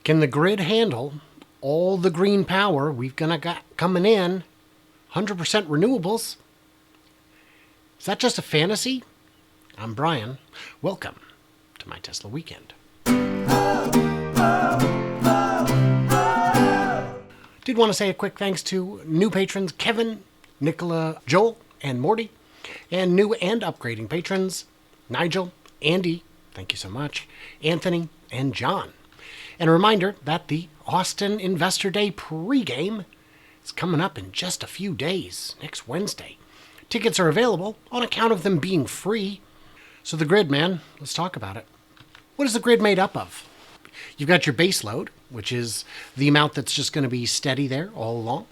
Can the grid handle all the green power we've got coming in? 100% renewables? Is that just a fantasy? I'm Brian. Welcome to my Tesla weekend. Did want to say a quick thanks to new patrons Kevin, Nicola, Joel, and Morty, and new and upgrading patrons Nigel, Andy, thank you so much, Anthony, and John. And a reminder that the Austin Investor Day pregame is coming up in just a few days, next Wednesday. Tickets are available on account of them being free. So the grid, man, let's talk about it. What is the grid made up of? You've got your base load, which is the amount that's just going to be steady there all along.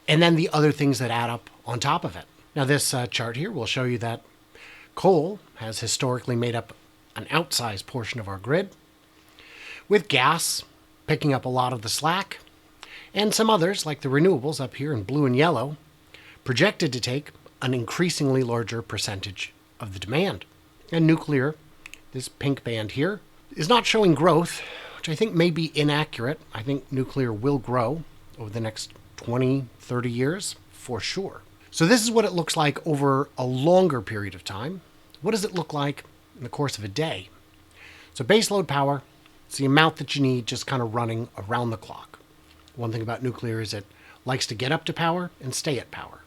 And then the other things that add up on top of it. Now this chart here will show you that coal has historically made up an outsized portion of our grid, with gas picking up a lot of the slack, and some others, like the renewables up here in blue and yellow, projected to take an increasingly larger percentage of the demand. And nuclear, this pink band here, is not showing growth, which I think may be inaccurate. I think nuclear will grow over the next 20, 30 years, for sure. So this is what it looks like over a longer period of time. What does it look like in the course of a day? So baseload power, it's the amount that you need just kind of running around the clock. One thing about nuclear is it likes to get up to power and stay at power.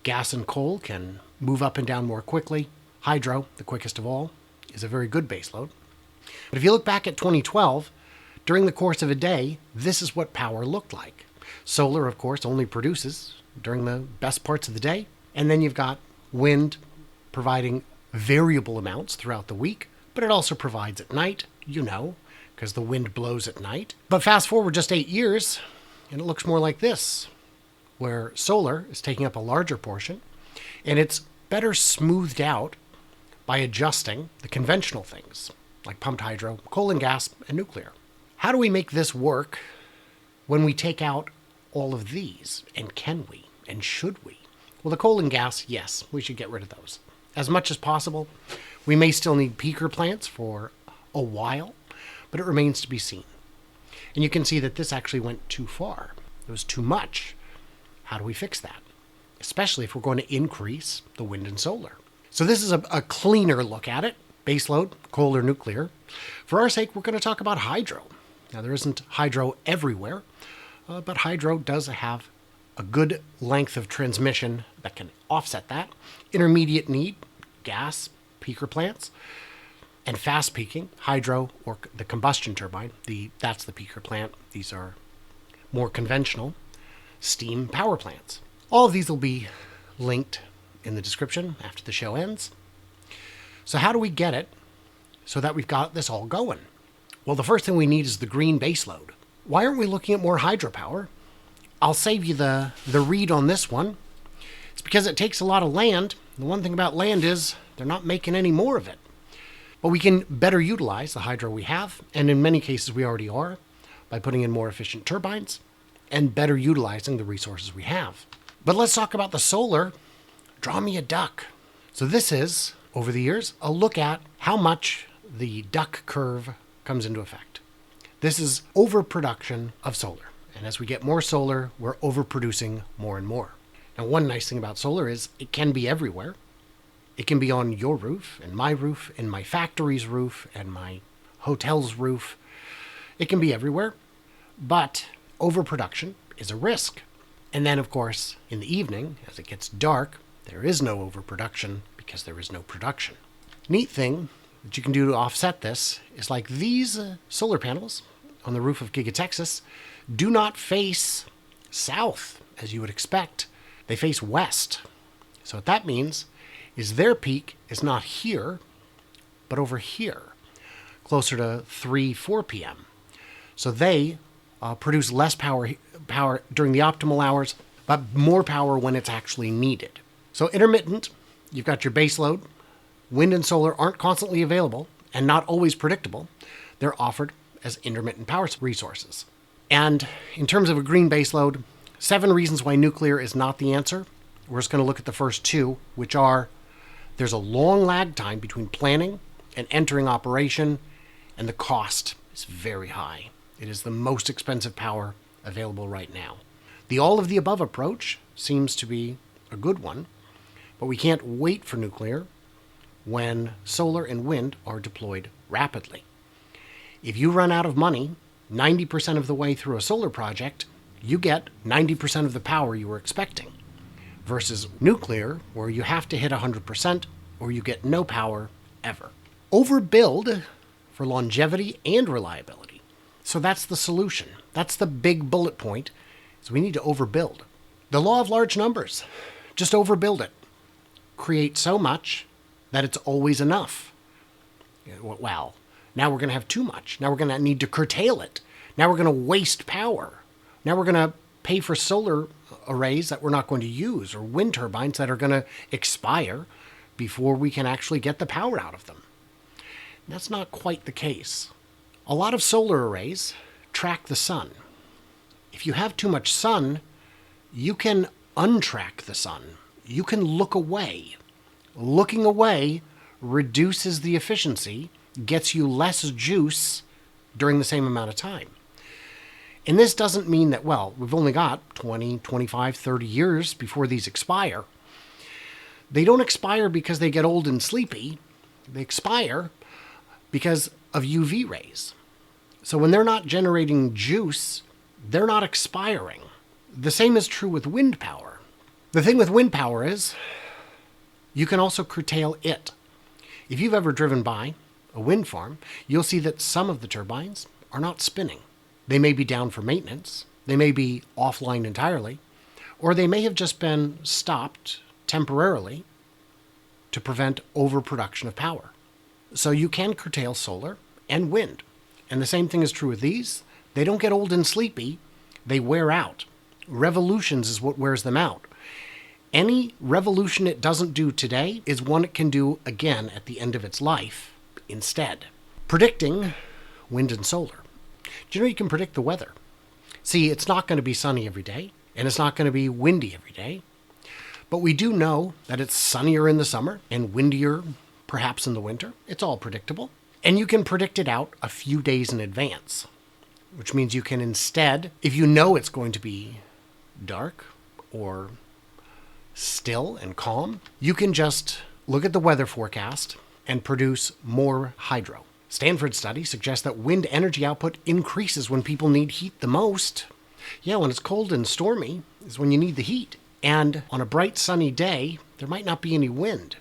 Gas and coal can move up and down more quickly. Hydro, the quickest of all, is a very good baseload. But if you look back at 2012, during the course of a day, this is what power looked like. Solar, of course, only produces during the best parts of the day. And then you've got wind providing variable amounts throughout the week, but it also provides at night, because the wind blows at night. But fast forward just 8 years, and it looks more like this, where solar is taking up a larger portion, and it's better smoothed out by adjusting the conventional things, like pumped hydro, coal and gas, and nuclear. How do we make this work when we take out all of these? And can we? And should we? Well, the coal and gas, yes, we should get rid of those. As much as possible. We may still need peaker plants for a while, but it remains to be seen. And you can see that this actually went too far. It was too much. How do we fix that? Especially if we're going to increase the wind and solar. So this is a cleaner look at it. Baseload, coal or nuclear. For our sake, we're going to talk about hydro. Now, there isn't hydro everywhere, but hydro does have a good length of transmission that can offset that. Intermediate need, gas, peaker plants, and fast peaking, hydro or the combustion turbine. That's the peaker plant. These are more conventional steam power plants. All of these will be linked in the description after the show ends. So how do we get it so that we've got this all going? Well, the first thing we need is the green baseload. Why aren't we looking at more hydropower? I'll save you the read on this one. It's because it takes a lot of land. The one thing about land is they're not making any more of it. But we can better utilize the hydro we have, and in many cases we already are, by putting in more efficient turbines and better utilizing the resources we have. But let's talk about the solar. Draw me a duck. So this is, over the years, a look at how much the duck curve comes into effect. This is overproduction of solar. And as we get more solar, we're overproducing more and more. Now, one nice thing about solar is it can be everywhere. It can be on your roof, and my factory's roof, and my hotel's roof. It can be everywhere, but overproduction is a risk. And then, of course, in the evening, as it gets dark, there is no overproduction because there is no production. Neat thing that you can do to offset this is like these solar panels on the roof of Giga Texas do not face south, as you would expect. They face west. So what that means is their peak is not here, but over here, closer to 3, 4 p.m. So they produce less power during the optimal hours, but more power when it's actually needed. So intermittent, you've got your base load. Wind and solar aren't constantly available and not always predictable. They're offered as intermittent power resources. And in terms of a green base load, 7 reasons why nuclear is not the answer. We're just going to look at the first 2, which are there's a long lag time between planning and entering operation, and the cost is very high. It is the most expensive power available right now. The all-of-the-above approach seems to be a good one, but we can't wait for nuclear when solar and wind are deployed rapidly. If you run out of money 90% of the way through a solar project, you get 90% of the power you were expecting, versus nuclear, where you have to hit 100% or you get no power ever. Overbuild for longevity and reliability. So that's the solution. That's the big bullet point, is we need to overbuild. The law of large numbers. Just overbuild it. Create so much that it's always enough. Well, now we're going to have too much. Now we're going to need to curtail it. Now we're going to waste power. Now we're going to pay for solar arrays that we're not going to use, or wind turbines that are going to expire before we can actually get the power out of them. And that's not quite the case. A lot of solar arrays track the sun. If you have too much sun, you can untrack the sun. You can look away. Looking away reduces the efficiency, gets you less juice during the same amount of time. And this doesn't mean that, well, we've only got 20, 25, 30 years before these expire. They don't expire because they get old and sleepy. They expire because of UV rays. So when they're not generating juice, they're not expiring. The same is true with wind power. The thing with wind power is you can also curtail it. If you've ever driven by a wind farm, you'll see that some of the turbines are not spinning. They may be down for maintenance, they may be offline entirely, or they may have just been stopped temporarily to prevent overproduction of power. So you can curtail solar and wind. And the same thing is true with these. They don't get old and sleepy, they wear out. Revolutions is what wears them out. Any revolution it doesn't do today is one it can do again at the end of its life instead. Predicting wind and solar. Do you know you can predict the weather? See, it's not going to be sunny every day, and it's not going to be windy every day. But we do know that it's sunnier in the summer and windier perhaps in the winter. It's all predictable. And you can predict it out a few days in advance, which means you can instead, if you know it's going to be dark or still and calm, you can just look at the weather forecast and produce more hydro. Stanford study suggests that wind energy output increases when people need heat the most. Yeah, when it's cold and stormy is when you need the heat. And on a bright sunny day, there might not be any wind.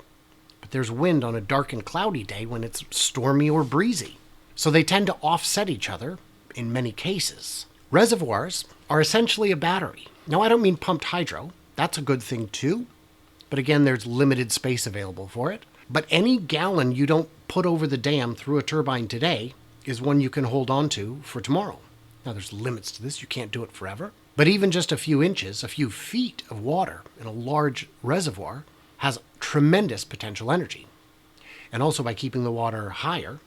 But there's wind on a dark and cloudy day when it's stormy or breezy. So they tend to offset each other in many cases. Reservoirs are essentially a battery. Now, I don't mean pumped hydro. That's a good thing too. But again, there's limited space available for it. But any gallon you don't put over the dam through a turbine today is one you can hold on to for tomorrow. Now, there's limits to this. You can't do it forever. But even just a few inches, a few feet of water in a large reservoir has tremendous potential energy. And also by keeping the water higher,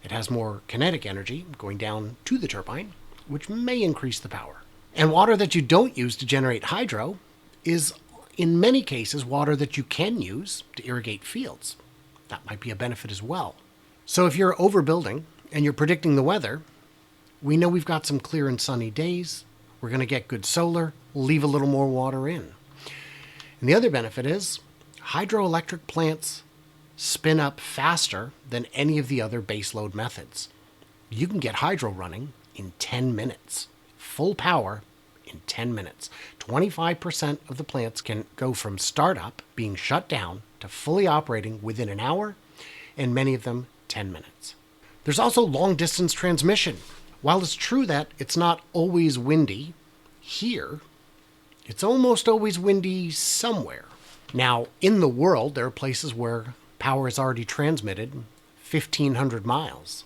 it has more kinetic energy going down to the turbine, which may increase the power. And water that you don't use to generate hydro is, in many cases, water that you can use to irrigate fields. That might be a benefit as well. So if you're overbuilding and you're predicting the weather, we know we've got some clear and sunny days. We're going to get good solar. We'll leave a little more water in. And the other benefit is hydroelectric plants spin up faster than any of the other baseload methods. You can get hydro running in 10 minutes. Full power in 10 minutes. 25% of the plants can go from startup, being shut down, to fully operating within an hour, and many of them 10 minutes. There's also long-distance transmission. While it's true that it's not always windy here, it's almost always windy somewhere. Now, in the world, there are places where power is already transmitted 1,500 miles.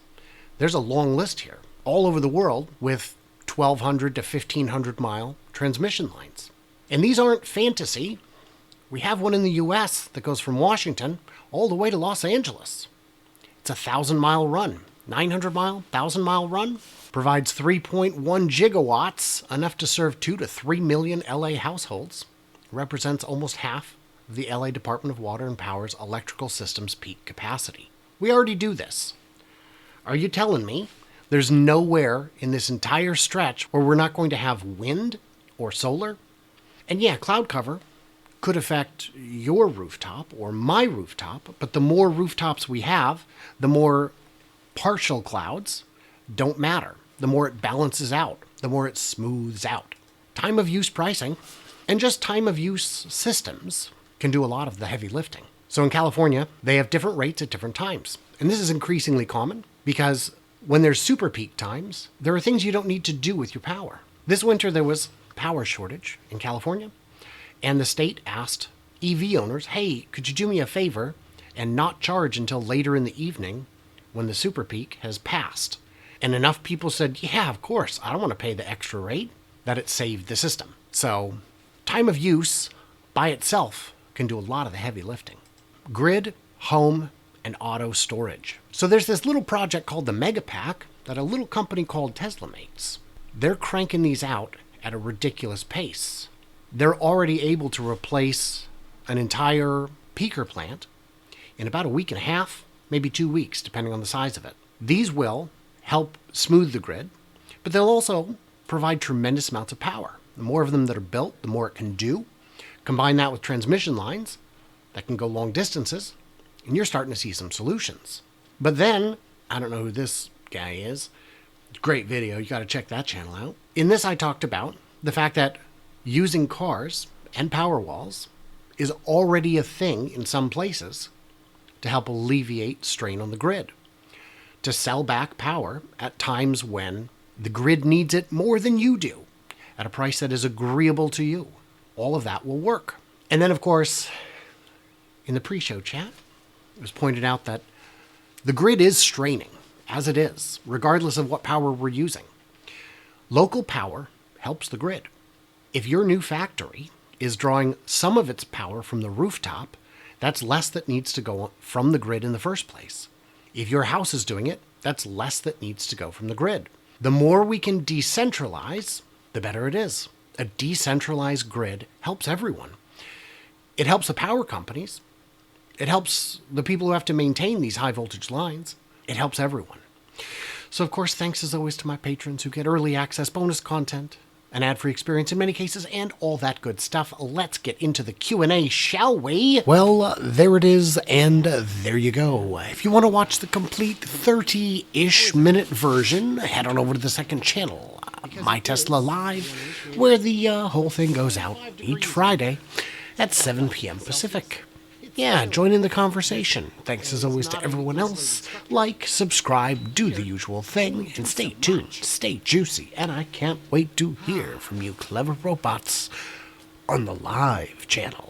There's a long list here, all over the world, with 1,200 to 1,500 mile transmission lines. And these aren't fantasy. We have one in the US that goes from Washington all the way to Los Angeles. It's a 1,000-mile run. 900-mile, 1,000-mile run provides 3.1 gigawatts, enough to serve 2 to 3 million LA households. Represents almost half of the LA Department of Water and Power's electrical system's peak capacity. We already do this. Are you telling me There's nowhere in this entire stretch where we're not going to have wind or solar. And yeah, cloud cover could affect your rooftop or my rooftop, but the more rooftops we have, the more partial clouds don't matter. The more it balances out, the more it smooths out. Time of use pricing and just time of use systems can do a lot of the heavy lifting. So in California, they have different rates at different times. And this is increasingly common because when there's super peak times, there are things you don't need to do with your power. This winter, there was power shortage in California, and the state asked EV owners, hey, could you do me a favor and not charge until later in the evening when the super peak has passed? And enough people said, yeah, of course, I don't want to pay the extra rate, that it saved the system. So time of use by itself can do a lot of the heavy lifting. Grid, home, and auto storage. So there's this little project called the Megapack that a little company called Tesla makes. They're cranking these out at a ridiculous pace. They're already able to replace an entire peaker plant in about a week and a half, maybe 2 weeks, depending on the size of it. These will help smooth the grid, but they'll also provide tremendous amounts of power. The more of them that are built, the more it can do. Combine that with transmission lines that can go long distances, and you're starting to see some solutions. But then, I don't know who this guy is. Great video. You got to check that channel out. In this, I talked about the fact that using cars and power walls is already a thing in some places to help alleviate strain on the grid, to sell back power at times when the grid needs it more than you do, at a price that is agreeable to you. All of that will work. And then, of course, in the pre-show chat, it was pointed out that the grid is straining, as it is, regardless of what power we're using. Local power helps the grid. If your new factory is drawing some of its power from the rooftop, that's less that needs to go from the grid in the first place. If your house is doing it, that's less that needs to go from the grid. The more we can decentralize, the better it is. A decentralized grid helps everyone. It helps the power companies. It helps the people who have to maintain these high voltage lines. It helps everyone. So, of course, thanks as always to my patrons who get early access, bonus content, an ad-free experience in many cases, and all that good stuff. Let's get into the Q&A, shall we? Well, there it is, and there you go. If you want to watch the complete 30-ish minute version, head on over to the second channel, My Tesla Live, where the whole thing goes out each Friday at 7 p.m. Pacific. Yeah, join in the conversation. Thanks as always to everyone else. Like, subscribe, do the usual thing, and stay tuned, stay juicy, and I can't wait to hear from you clever robots on the live channel.